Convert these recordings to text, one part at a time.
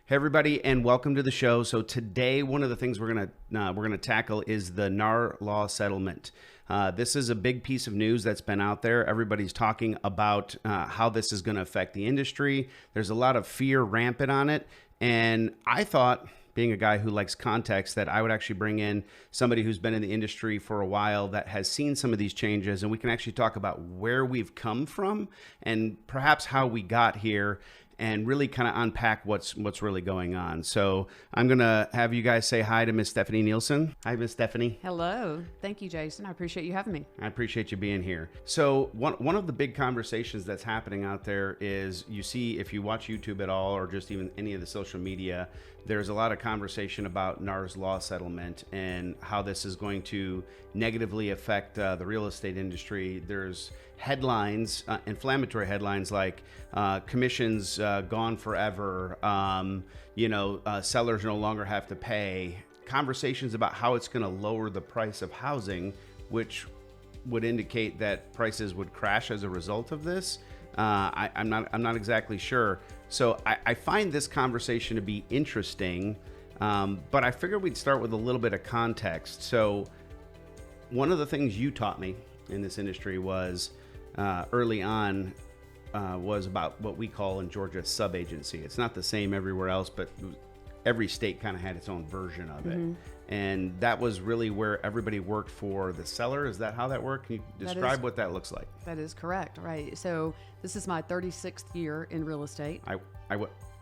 Hey everybody, and welcome to the show. So today, one of the things we're gonna tackle is the NAR law settlement. This is a big piece of news that's been out there. Everybody's talking about how this is going to affect the industry. There's a lot of fear rampant on it, and I thought, being a guy who likes context, that I would actually bring in somebody who's been in the industry for a while that has seen some of these changes, and we can actually talk about where we've come from and perhaps how we got here, and really kind of unpack what's really going on. So I'm going to have you guys say hi to Miss Stephanie Nielsen. Hi, Miss Stephanie. Hello. Thank you, Jason. I appreciate you having me. I appreciate you being here. So one of the big conversations that's happening out there is, you see, if you watch YouTube at all, or just even any of the social media, there's a lot of conversation about NAR's law settlement and how this is going to negatively affect the real estate industry. There's headlines, inflammatory headlines like commissions gone forever, sellers no longer have to pay, conversations about how it's going to lower the price of housing, which would indicate that prices would crash as a result of this. I'm not exactly sure. So I find this conversation to be interesting, but I figured we'd start with a little bit of context. So one of the things you taught me in this industry was early on was about what we call in Georgia sub-agency. It's not the same everywhere else, but every state kind of had its own version of it. And that was really where everybody worked for the seller. Is that how that worked? Can you describe what that looks like? That is correct, right? So this is my 36th year in real estate.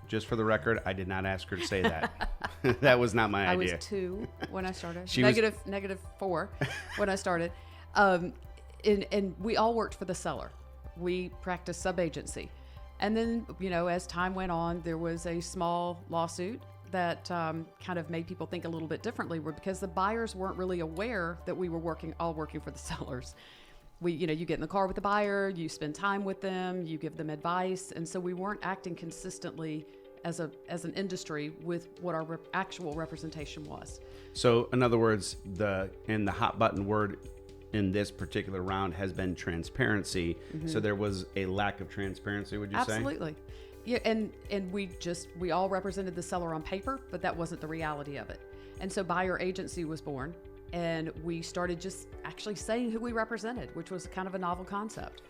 Just for the record, I did not ask her to say that. That was not my idea. I was 2 when I started. She negative 4 when I started. And we all worked for the seller. We practiced sub-agency. And then, as time went on, there was a small lawsuit that kind of made people think a little bit differently, because the buyers weren't really aware that we were all working for the sellers. You get in the car with the buyer, you spend time with them, you give them advice, and so we weren't acting consistently as an industry with what our actual representation was. So, in other words, the hot button word in this particular round has been transparency. So there was a lack of transparency, would you say? Absolutely. Yeah, and we all represented the seller on paper, but that wasn't the reality of it. And so buyer agency was born, and we started just actually saying who we represented, which was kind of a novel concept.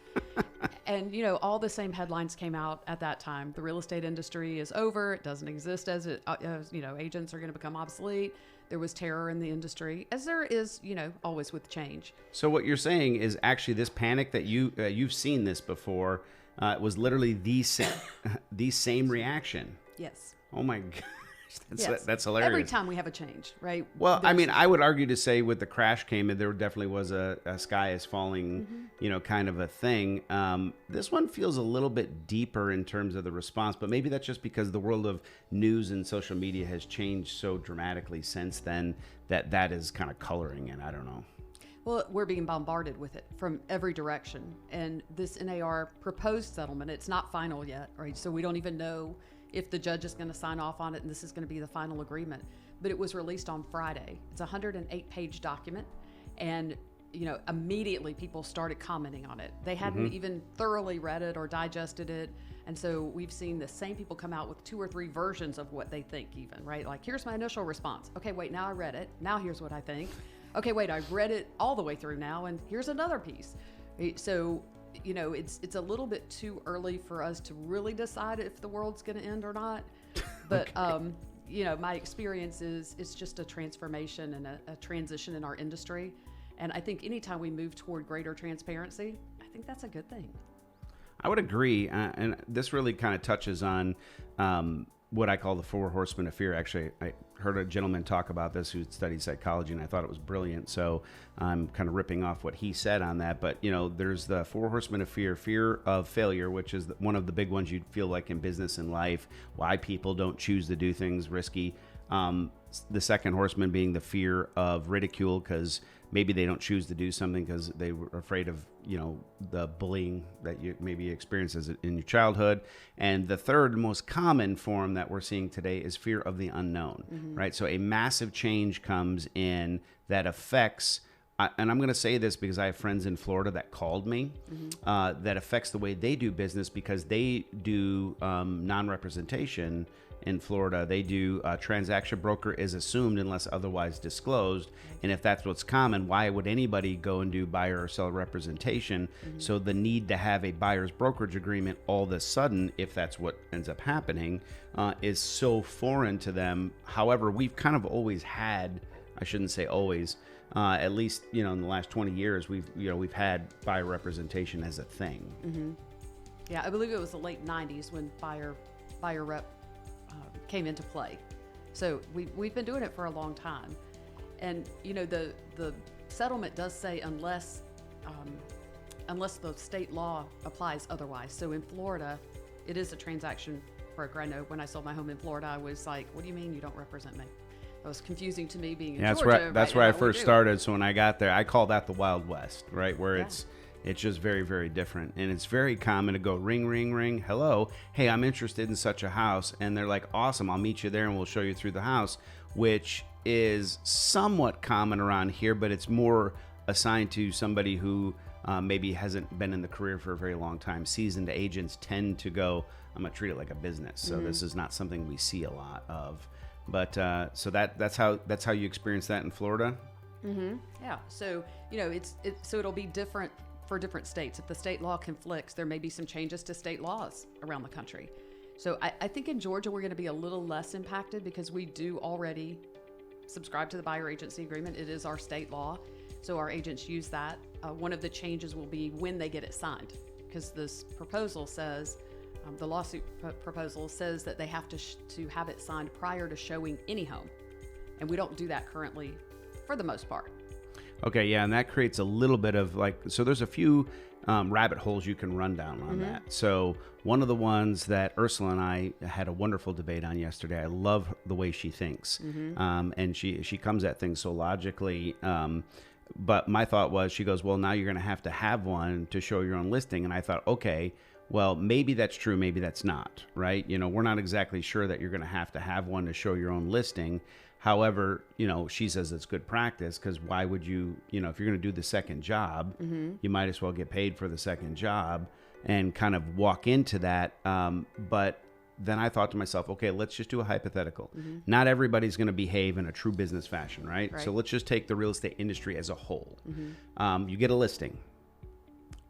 And, all the same headlines came out at that time. The real estate industry is over. It doesn't exist as agents are going to become obsolete. There was terror in the industry, as there is, always with change. So what you're saying is actually this panic that you've seen this before, was literally the same reaction. Yes. Oh my gosh, yes. That's hilarious. Every time we have a change, right? Well, I would argue to say with the crash came in, there definitely was a sky is falling, kind of a thing. This one feels a little bit deeper in terms of the response, but maybe that's just because the world of news and social media has changed so dramatically since then that is kind of coloring it. I don't know. Well, we're being bombarded with it from every direction. And this NAR proposed settlement, it's not final yet, right? So we don't even know if the judge is going to sign off on it and this is going to be the final agreement. But it was released on Friday. It's a 108-page document. And, immediately people started commenting on it. They hadn't even thoroughly read it or digested it. And so we've seen the same people come out with 2 or 3 versions of what they think even, right? Like, here's my initial response. Okay, wait, now I read it. Now here's what I think. Okay, wait, I've read it all the way through now, and here's another piece. So, it's a little bit too early for us to really decide if the world's going to end or not. But, okay. My experience is it's just a transformation and a transition in our industry. And I think anytime we move toward greater transparency, I think that's a good thing. I would agree. And this really kind of touches on what I call the 4 horsemen of fear. Actually, I heard a gentleman talk about this who studied psychology, and I thought it was brilliant. So I'm kind of ripping off what he said on that. But, there's the 4 horsemen of fear: fear of failure, which is one of the big ones you'd feel like in business and life, why people don't choose to do things risky. The second horseman being the fear of ridicule, because maybe they don't choose to do something because they were afraid of, the bullying that you maybe experienced in your childhood. And the third most common form that we're seeing today is fear of the unknown, right? So a massive change comes in that affects, and I'm going to say this because I have friends in Florida that called me, that affects the way they do business because they do non-representation in Florida. They do transaction broker is assumed unless otherwise disclosed. And if that's what's common, why would anybody go and do buyer or seller representation? So the need to have a buyer's brokerage agreement all of a sudden, if that's what ends up happening, is so foreign to them. However, we've kind of always had, I shouldn't say always, at least, in the last 20 years, we've had buyer representation as a thing. Yeah, I believe it was the late 90s when buyer rep came into play. So we've been doing it for a long time. And, the settlement does say unless the state law applies otherwise. So in Florida, it is a transaction broker. I know when I sold my home in Florida, I was like, what do you mean you don't represent me? It was confusing to me being in Georgia. That's where I first started. So when I got there, I call that the Wild West, right? Where it's just very, very different. And it's very common to go ring, ring, ring. Hello. Hey, I'm interested in such a house. And they're like, awesome. I'll meet you there and we'll show you through the house, which is somewhat common around here, but it's more assigned to somebody who maybe hasn't been in the career for a very long time. Seasoned agents tend to go, I'm going to treat it like a business. So this is not something we see a lot of. But so that's how you experience that in Florida. Yeah. So so it'll be different for different states. If the state law conflicts, there may be some changes to state laws around the country. So I think in Georgia we're going to be a little less impacted because we do already subscribe to the buyer agency agreement. It is our state law, so our agents use that. One of the changes will be when they get it signed, because this proposal says. The lawsuit proposal says that they have to have it signed prior to showing any home. And we don't do that currently for the most part. Okay, yeah, and that creates a little bit of so there's a few rabbit holes you can run down on that. So one of the ones that Ursula and I had a wonderful debate on yesterday, I love the way she thinks. And she comes at things so logically. But my thought was, she goes, well, now you're going to have one to show your own listing. And I thought, okay, well, maybe that's true, maybe that's not, right? We're not exactly sure that you're going to have one to show your own listing. However, she says it's good practice, because why would you, if you're going to do the second job, you might as well get paid for the second job and kind of walk into that. But then I thought to myself, okay, let's just do a hypothetical. Not everybody's going to behave in a true business fashion, right? So let's just take the real estate industry as a whole. You get a listing.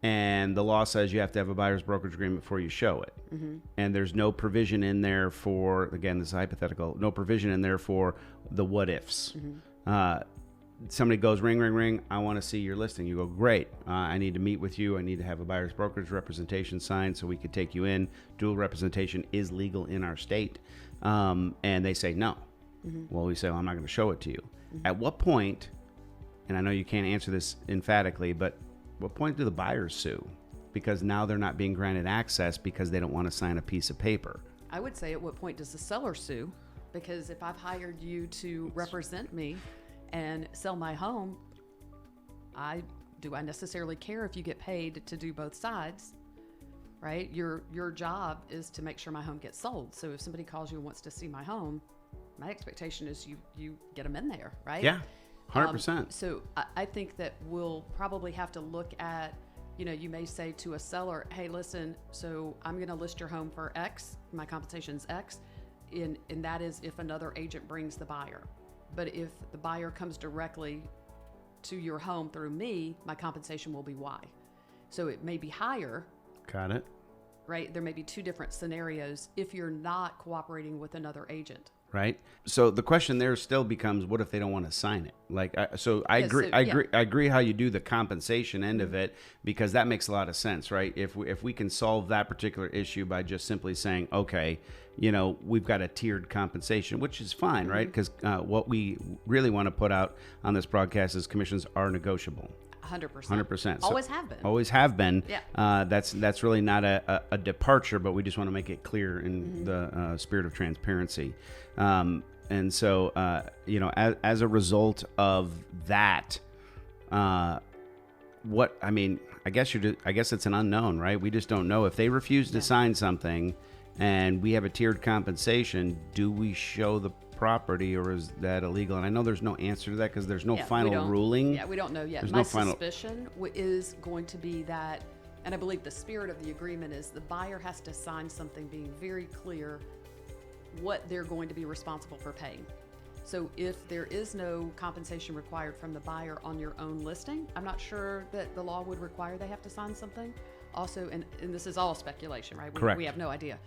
And the law says you have to have a buyer's brokerage agreement before you show it. And there's no provision in there for, again, this is hypothetical, no provision in there for the what ifs. Somebody goes, ring, ring, ring, I want to see your listing. You go, great. I need to meet with you. I need to have a buyer's brokerage representation signed so we could take you in. Dual representation is legal in our state. And they say no. Well, we say, well, I'm not going to show it to you. At what point, and I know you can't answer this emphatically, but what point do the buyers sue? Because now they're not being granted access because they don't want to sign a piece of paper. I would say, at what point does the seller sue? Because if I've hired you to represent me and sell my home, do I necessarily care if you get paid to do both sides? Right? Your job is to make sure my home gets sold. So if somebody calls you and wants to see my home, my expectation is you get them in there, right? Yeah. 100%. So I think that we'll probably have to look at, you may say to a seller, hey, listen, so I'm going to list your home for X, my compensation's X, and that is if another agent brings the buyer. But if the buyer comes directly to your home through me, my compensation will be Y. So it may be higher. Got it. Right? There may be two different scenarios if you're not cooperating with another agent. Right. So the question there still becomes, what if they don't want to sign it? I agree how you do the compensation end of it, because that makes a lot of sense, right? If we can solve that particular issue by just simply saying, okay, we've got a tiered compensation, which is fine, right? Because what we really want to put out on this broadcast is commissions are negotiable. 100%. 100%. Always have been. Always have been. Yeah. That's really not a departure, but we just want to make it clear in the spirit of transparency. And so, as a result of that, I guess it's an unknown, right? We just don't know. If they refuse to sign something and we have a tiered compensation, do we show the property, or is that illegal? And I know there's no answer to that because there's no final ruling. Yeah, we don't know yet. My suspicion is going to be that, and I believe the spirit of the agreement is the buyer has to sign something being very clear what they're going to be responsible for paying. So if there is no compensation required from the buyer on your own listing, I'm not sure that the law would require they have to sign something. Also, and this is all speculation, right? Correct. We have no idea.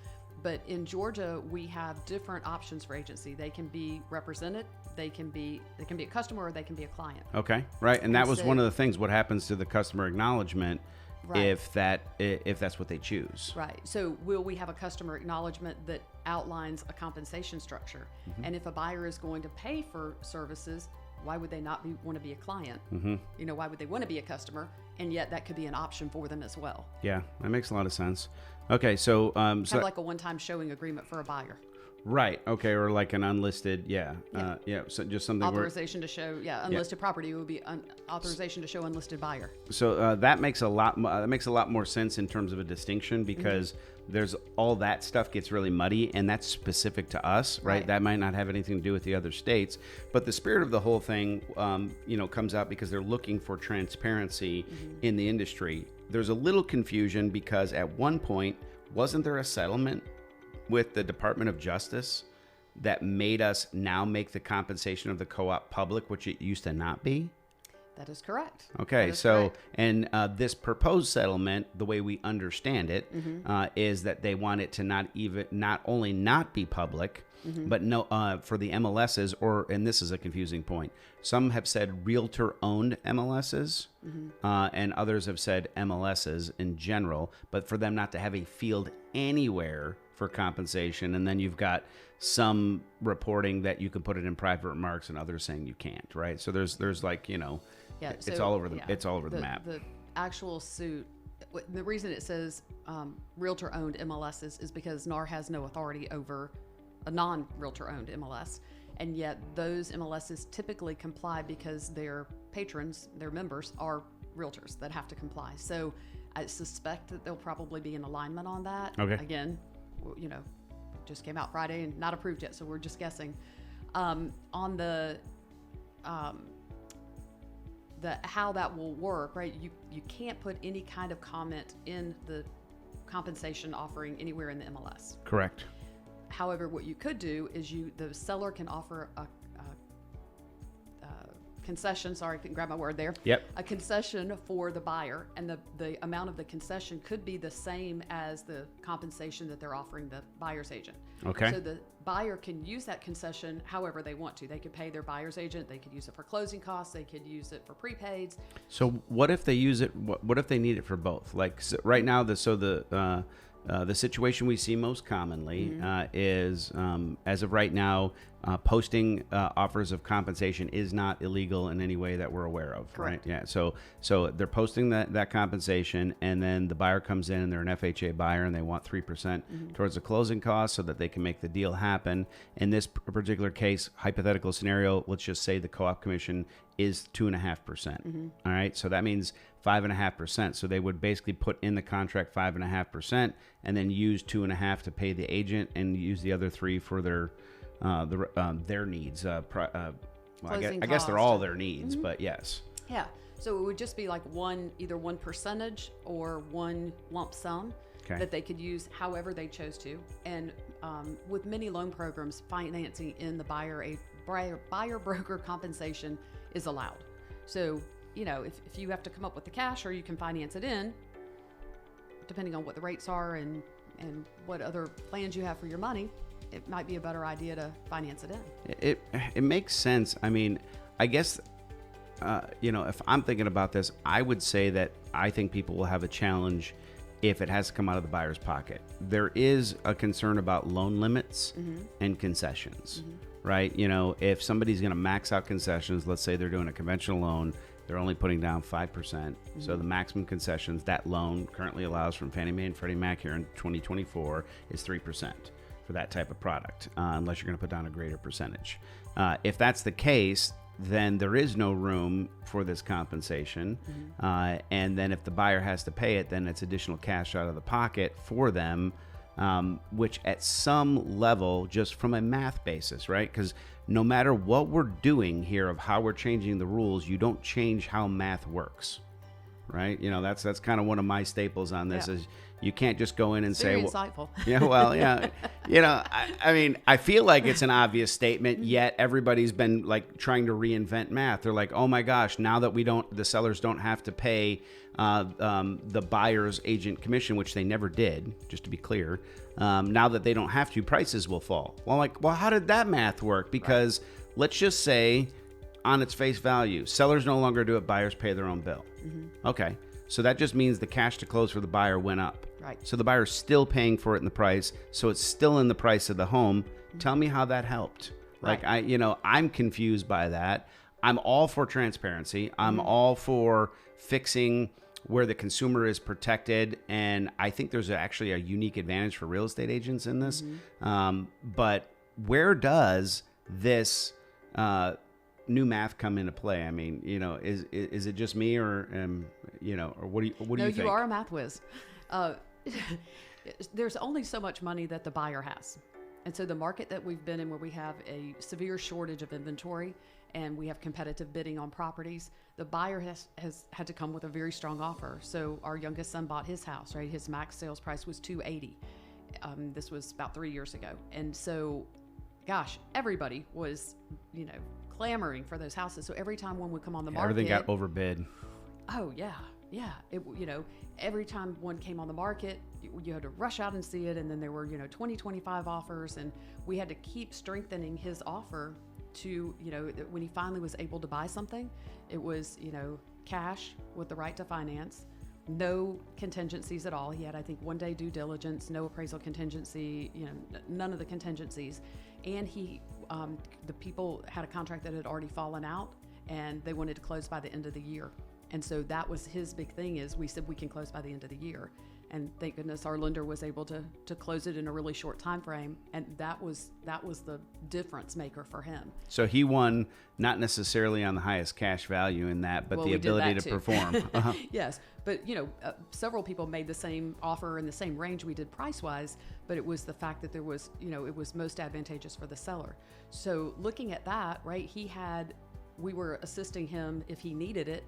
But in Georgia, we have different options for agency. They can be represented, they can be a customer, or they can be a client. Okay, right. And that was so- one of the things. What happens to the customer acknowledgement Right. if that's what they choose? Right. So will we have a customer acknowledgement that outlines a compensation structure? And if a buyer is going to pay for services, why would they not want to be a client? Why would they want to be a customer? And yet that could be an option for them as well. Yeah, that makes a lot of sense. Okay, so Kind of like a one-time showing agreement for a buyer. right, okay, or like an unlisted, so just something Authorization to show, unlisted property would be authorization to show unlisted buyer. So that makes a lot more sense in terms of a distinction, because there's all that stuff gets really muddy, and that's specific to us, right? That might not have anything to do with the other states, but the spirit of the whole thing, comes out because they're looking for transparency in the industry. There's a little confusion because at one point, wasn't there a settlement with the Department of Justice that made us now make the compensation of the co-op public, which it used to not be? That is correct. Okay, That is so, correct. and this proposed settlement, the way we understand it, is that they want it to not only not be public, but no, for the MLSs, and this is a confusing point. Some have said realtor-owned MLSs, and others have said MLSs in general, but for them not to have a field anywhere for compensation, and then you've got some reporting that you can put it in private remarks, and others saying you can't, right? So there's like, it's all over the map. The actual suit, the reason it says realtor-owned MLSs is because NAR has no authority over a non-realtor-owned MLS, and yet those MLSs typically comply because their patrons, their members, are realtors that have to comply. So I suspect that there'll probably be an alignment on that. Okay. Again, just came out Friday and not approved yet, so we're just guessing. On the how that will work, right? You can't put any kind of comment in the compensation offering anywhere in the MLS. Correct. However, what you could do is the seller can offer a concession. Sorry, I couldn't grab my word there. Yep. A concession for the buyer, and the amount of the concession could be the same as the compensation that they're offering the buyer's agent. Okay. So the buyer can use that concession however they want to. They could pay their buyer's agent. They could use it for closing costs. They could use it for prepaids. So what if they use it? What if they need it for both? Like right now, the situation we see most commonly is, as of right now, posting offers of compensation is not illegal in any way that we're aware of. Correct. Right? Yeah. So they're posting that compensation, and then the buyer comes in and they're an FHA buyer and they want 3% towards the closing costs so that they can make the deal happen. In this particular case, hypothetical scenario, let's just say the co-op commission is 2.5%. All right. So that means 5.5%. So they would basically put in the contract 5.5% and then use 2.5% to pay the agent and use the other 3% for their needs. I guess they're all their needs, but yes. Yeah. So it would just be like either one percentage or one lump sum that they could use however they chose to. And with many loan programs, financing in the buyer broker compensation is allowed. So, if you have to come up with the cash, or you can finance it in, depending on what the rates are and what other plans you have for your money, it might be a better idea to finance it in. It makes sense. I mean, I guess, if I'm thinking about this, I would say that I think people will have a challenge if it has to come out of the buyer's pocket. There is a concern about loan limits and concessions, right? If somebody's going to max out concessions, let's say they're doing a conventional loan, they're only putting down 5%. So the maximum concessions that loan currently allows from Fannie Mae and Freddie Mac here in 2024 is 3% for that type of product, unless you're going to put down a greater percentage. If that's the case, then there is no room for this compensation. And then if the buyer has to pay it, then it's additional cash out of the pocket for them, which at some level, just from a math basis, right? Because no matter what we're doing here of how we're changing the rules, you don't change how math works. right? You know, that's kind of one of my staples on this Yeah. is you can't just go in and Very say, insightful. yeah, well, yeah. You know, I mean, I feel like it's an obvious statement, yet everybody's been like trying to reinvent math. They're like, oh my gosh, now that the sellers don't have to pay the buyer's agent commission, which they never did, just to be clear. Now that they don't have to, prices will fall. Well, how did that math work? Because let's just say on its face value, sellers no longer do it, buyers pay their own bill. Okay. So that just means the cash to close for the buyer went up. Right. So the buyer's still paying for it in the price. So it's still in the price of the home. Tell me how that helped. Like Right. I'm confused by that. I'm all for transparency. I'm all for fixing where the consumer is protected. And I think there's actually a unique advantage for real estate agents in this. But where does this new math come into play? I mean, you know, is it just me or or what do you No, think? you are a math whiz. There's only so much money that the buyer has. And so the market that we've been in, where we have a severe shortage of inventory and we have competitive bidding on properties, the buyer has had to come with a very strong offer. So our youngest son bought his house, right? His max sales price was $280. This was about 3 years ago. And so, gosh, everybody was, clamoring for those houses. So every time one would come on the market, Everything got overbid. oh yeah. Every time one came on the market, you had to rush out and see it. And then there were, 20, 25 offers. And we had to keep strengthening his offer to, when he finally was able to buy something, it was, cash with the right to finance, no contingencies at all. He had, I think, 1 day due diligence, no appraisal contingency, none of the contingencies. And the people had a contract that had already fallen out and they wanted to close by the end of the year. And so that was his big thing, is we said we can close by the end of the year. And thank goodness our lender was able to close it in a really short time frame. And that was the difference maker for him. So he won not necessarily on the highest cash value in that, but Well, the we did ability that to too. perform. Yes, but several people made the same offer in the same range we did price-wise, but it was the fact that there was, it was most advantageous for the seller. So looking at that, right, we were assisting him if he needed it.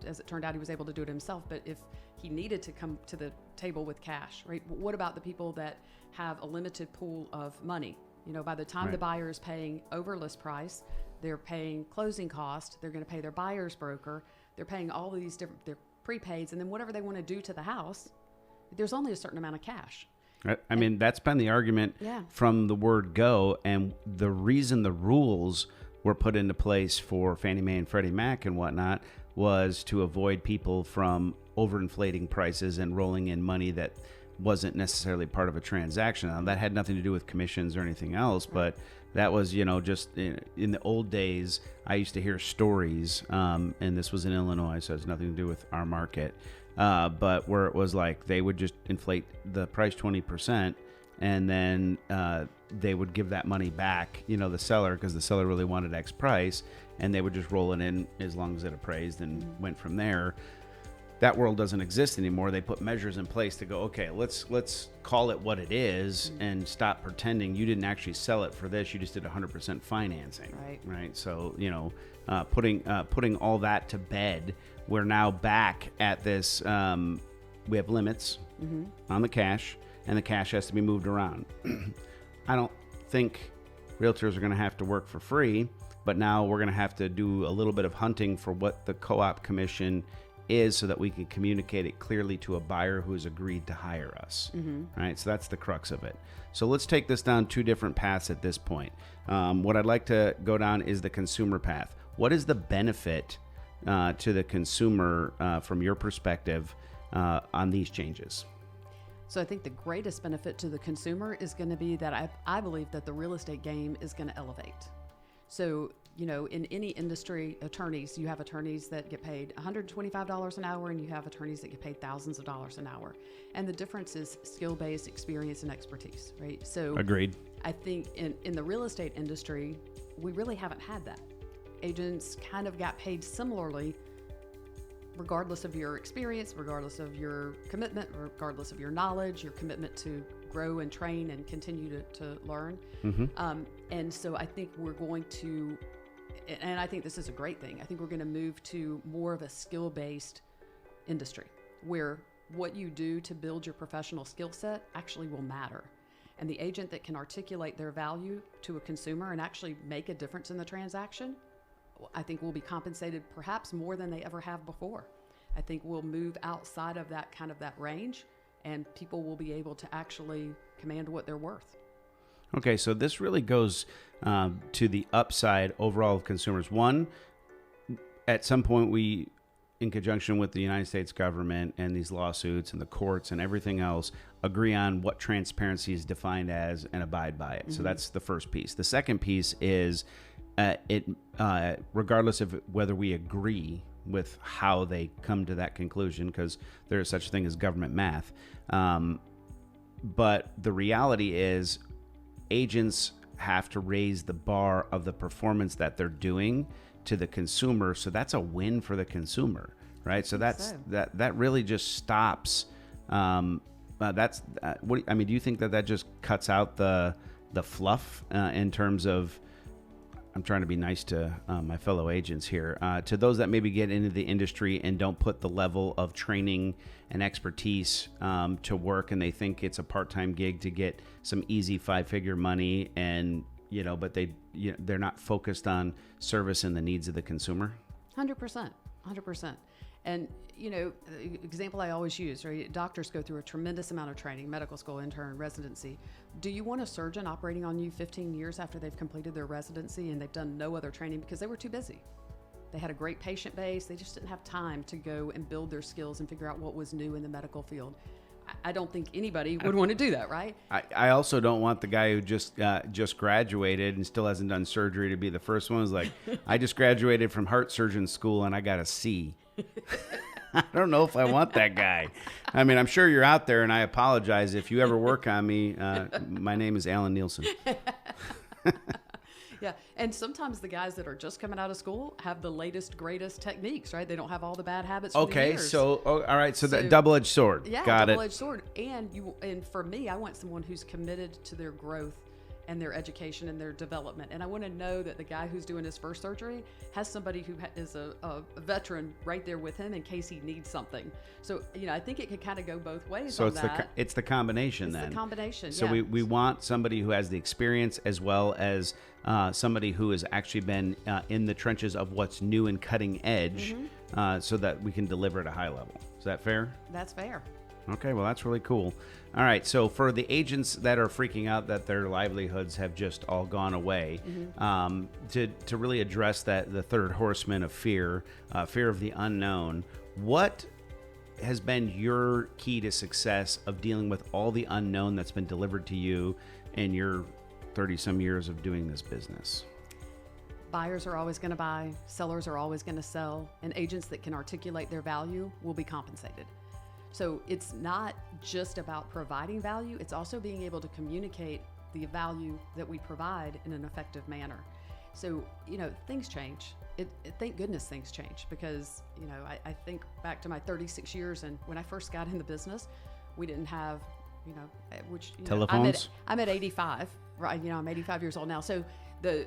As it turned out, he was able to do it himself, but if he needed to come to the table with cash, right? What about the people that have a limited pool of money? By the time the buyer is paying over list price, they're paying closing cost, they're going to pay their buyer's broker, they're paying all of these different, their prepaids, and then whatever they want to do to the house, there's only a certain amount of cash. I mean, that's been the argument from the word go. And the reason the rules were put into place for Fannie Mae and Freddie Mac and whatnot was to avoid people from overinflating prices and rolling in money that wasn't necessarily part of a transaction. Now, that had nothing to do with commissions or anything else, but that was, just in the old days, I used to hear stories, and this was in Illinois, so it's nothing to do with our market, but where it was like they would just inflate the price 20%, and then they would give that money back, the seller, because the seller really wanted X price, and they would just roll it in as long as it appraised and went from there. That world doesn't exist anymore. They put measures in place to go, okay, let's call it what it is and stop pretending you didn't actually sell it for this. You just did 100% financing, right? So, putting all that to bed, we're now back at this. We have limits on the cash, and the cash has to be moved around. I don't think realtors are going to have to work for free, but now we're going to have to do a little bit of hunting for what the co-op commission is so that we can communicate it clearly to a buyer who has agreed to hire us. Right? So that's the crux of it. So let's take this down two different paths at this point. What I'd like to go down is the consumer path. What is the benefit to the consumer from your perspective on these changes? So I think the greatest benefit to the consumer is going to be that I believe that the real estate game is going to elevate. So, in any industry, attorneys, you have attorneys that get paid $125 an hour and you have attorneys that get paid thousands of dollars an hour. And the difference is skill-based experience and expertise, right? So Agreed. I think in the real estate industry, we really haven't had that. Agents kind of got paid similarly, regardless of your experience, regardless of your commitment, regardless of your knowledge, your commitment to grow and train and continue to learn. And so I think we're going to, and I think this is a great thing, I think we're going to move to more of a skill-based industry where what you do to build your professional skill set actually will matter. And the agent that can articulate their value to a consumer and actually make a difference in the transaction, I think will be compensated perhaps more than they ever have before. I think we'll move outside of that kind of that range, and people will be able to actually command what they're worth. Okay, so this really goes to the upside overall of consumers. One, at some point we, in conjunction with the United States government and these lawsuits and the courts and everything else, agree on what transparency is defined as and abide by it. Mm-hmm. So that's the first piece. The second piece is regardless of whether we agree with how they come to that conclusion, because there is such a thing as government math. But the reality is agents have to raise the bar of the performance that they're doing to the consumer. So that's a win for the consumer, right? So that really just stops. Do you think that just cuts out the fluff in terms of, I'm trying to be nice to my fellow agents here, to those that maybe get into the industry and don't put the level of training and expertise to work, and they think it's a part-time gig to get some easy 5-figure money, and but they're not focused on service and the needs of the consumer. 100%. And the example I always use, right? Doctors go through a tremendous amount of training, medical school, intern, residency. Do you want a surgeon operating on you 15 years after they've completed their residency and they've done no other training because they were too busy? They had a great patient base. They just didn't have time to go and build their skills and figure out what was new in the medical field. I don't think anybody would want to do that, right? I also don't want the guy who just graduated and still hasn't done surgery to be the first one. Who's like, I just graduated from heart surgeon school and I got a C. I don't know if I want that guy. I mean, I'm sure you're out there, and I apologize if you ever work on me. My name is Alan Nielsen. Yeah, and sometimes the guys that are just coming out of school have the latest, greatest techniques, right? They don't have all the bad habits from the years. All right, so the double-edged sword. Yeah, Got it. Double-edged sword. And for me, I want someone who's committed to their growth and their education and their development. And I want to know that the guy who's doing his first surgery has somebody who is a veteran right there with him in case he needs something. So, I think it could kind of go both ways. So it's it's the combination then. It's the combination, So yeah. we want somebody who has the experience as well as somebody who has actually been in the trenches of what's new and cutting edge, so that we can deliver at a high level. Is that fair? That's fair. Okay, well, that's really cool. All right, so for the agents that are freaking out that their livelihoods have just all gone away, to really address the third horseman of fear, fear of the unknown, what has been your key to success of dealing with all the unknown that's been delivered to you in your 30-some years of doing this business? Buyers are always going to buy, sellers are always going to sell, and agents that can articulate their value will be compensated. So it's not just about providing value, it's also being able to communicate the value that we provide in an effective manner. So, things change. Thank goodness things change, because, I think back to my 36 years, and when I first got in the business, we didn't have, telephones? I'm at 85, right? I'm 85 years old now. So there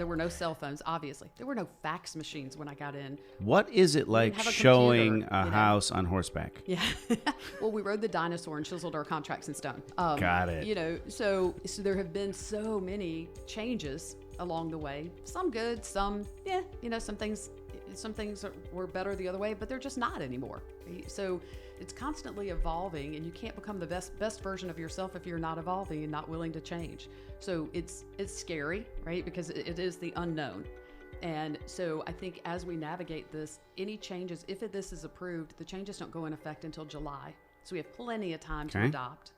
were no cell phones, obviously. There were no fax machines when I got in. What is it like showing a house on horseback? Yeah. Well, we rode the dinosaur and chiseled our contracts in stone. Got it. So there have been so many changes along the way. Some good, some, some things were better the other way, but they're just not anymore. So it's constantly evolving, and you can't become the best version of yourself if you're not evolving and not willing to change. So it's scary, right? Because it is the unknown. And so I think as we navigate this, any changes, if this is approved, the changes don't go in effect until July. So we have plenty of time to adopt.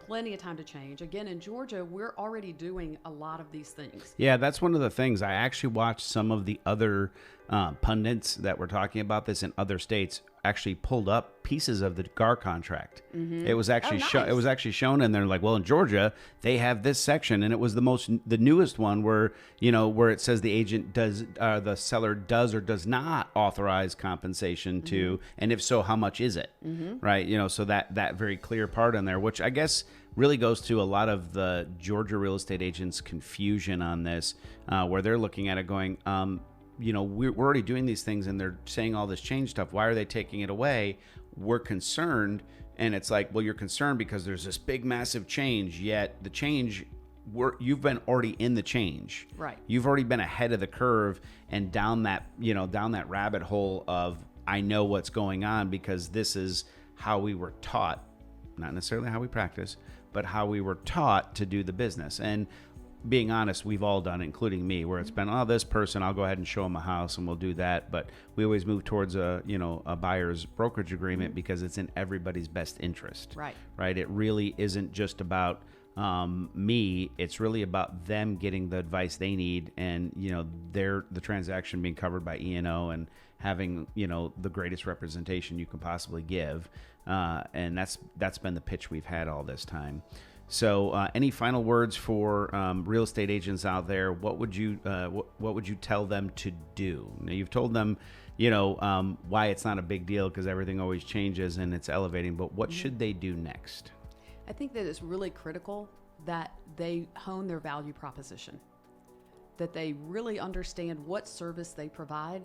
Plenty of time to change. Again, in Georgia, we're already doing a lot of these things. Yeah, that's one of the things. I actually watched some of the other pundits that were talking about this in other states actually pulled up pieces of the GAR contract. Mm-hmm. It was actually it was actually shown, and they're like, well, in Georgia they have this section, and it was the newest one where where it says the agent does the seller does or does not authorize compensation to, and if so, how much is it? Right? So that very clear part in there, which I guess really goes to a lot of the Georgia real estate agents' confusion on this, where they're looking at it going, we're already doing these things and they're saying all this change stuff. Why are they taking it away? We're concerned. And it's like, well, you're concerned because there's this big, massive change, yet the change, you've been already in the change. Right. You've already been ahead of the curve and down that rabbit hole of, I know what's going on because this is how we were taught, not necessarily how we practice, but how we were taught to do the business. And being honest, we've all done it, including me, where it's been, this person, I'll go ahead and show them a house and we'll do that. But we always move towards a buyer's brokerage agreement because it's in everybody's best interest. Right. Right. It really isn't just about me. It's really about them getting the advice they need and, the transaction being covered by E&O and having, the greatest representation you can possibly give. And that's been the pitch we've had all this time. So, any final words for real estate agents out there? What would you tell them to do? Now, you've told them, why it's not a big deal because everything always changes and it's elevating. But what should they do next? I think that it's really critical that they hone their value proposition, that they really understand what service they provide.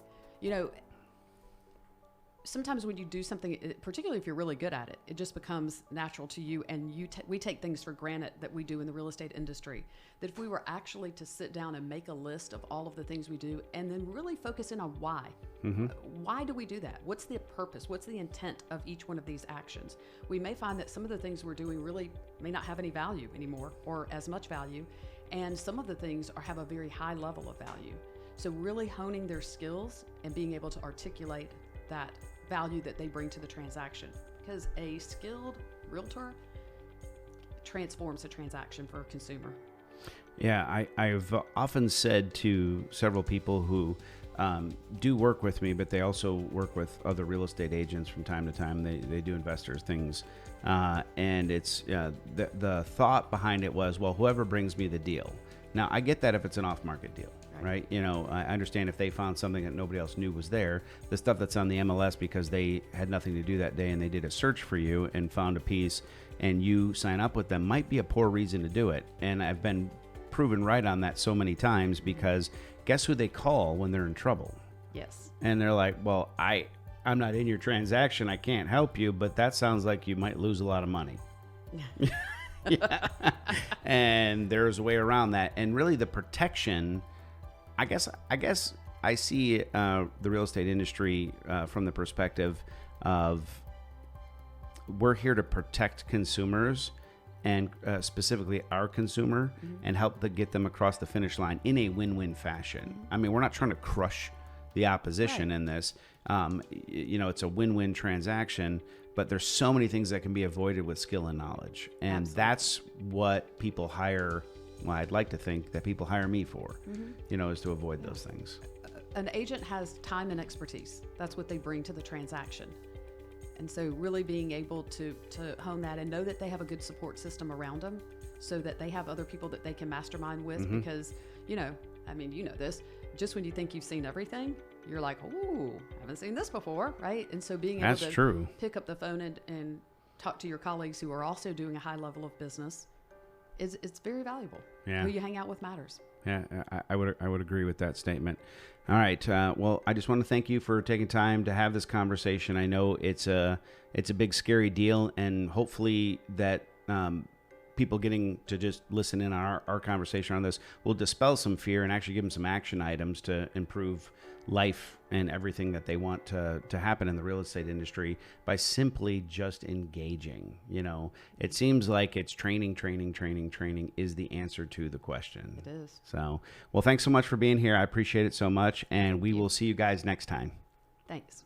Sometimes when you do something, particularly if you're really good at it, it just becomes natural to you. And we take things for granted that we do in the real estate industry. That if we were actually to sit down and make a list of all of the things we do and then really focus in on why. Mm-hmm. Why do we do that? What's the purpose? What's the intent of each one of these actions? We may find that some of the things we're doing really may not have any value anymore or as much value. And some of the things have a very high level of value. So really honing their skills and being able to articulate that value that they bring to the transaction, because a skilled realtor transforms a transaction for a consumer. Yeah, I've often said to several people who do work with me, but they also work with other real estate agents from time to time. They do investors things, and it's the thought behind it was, well, whoever brings me the deal. Now, I get that if it's an off-market deal. Right. I understand if they found something that nobody else knew was there, the stuff that's on the MLS because they had nothing to do that day and they did a search for you and found a piece and you sign up with them might be a poor reason to do it. And I've been proven right on that so many times because guess who they call when they're in trouble? Yes. And they're like, well, I'm not in your transaction. I can't help you, but that sounds like you might lose a lot of money. Yeah. And there's a way around that. And really the protection, I guess I see the real estate industry from the perspective of we're here to protect consumers and specifically our consumer and help to get them across the finish line in a win-win fashion. I mean, we're not trying to crush the opposition in this. It's a win-win transaction, but there's so many things that can be avoided with skill and knowledge. And that's what people hire. Well, I'd like to think that people hire me for, is to avoid those things. An agent has time and expertise. That's what they bring to the transaction. And so really being able to hone that and know that they have a good support system around them so that they have other people that they can mastermind with because, this, just when you think you've seen everything, you're like, ooh, I haven't seen this before, right? And so being able to pick up the phone and talk to your colleagues who are also doing a high level of business it's very valuable. Yeah. Who you hang out with matters. Yeah, I would agree with that statement. All right. Well, I just want to thank you for taking time to have this conversation. I know it's a big, scary deal, and hopefully that people getting to just listen in on our conversation on this will dispel some fear and actually give them some action items to improve life and everything that they want to happen in the real estate industry by simply just engaging. It seems like it's training is the answer to the question. It is. So, well, thanks so much for being here. I appreciate it so much. And we will see you guys next time. Thanks.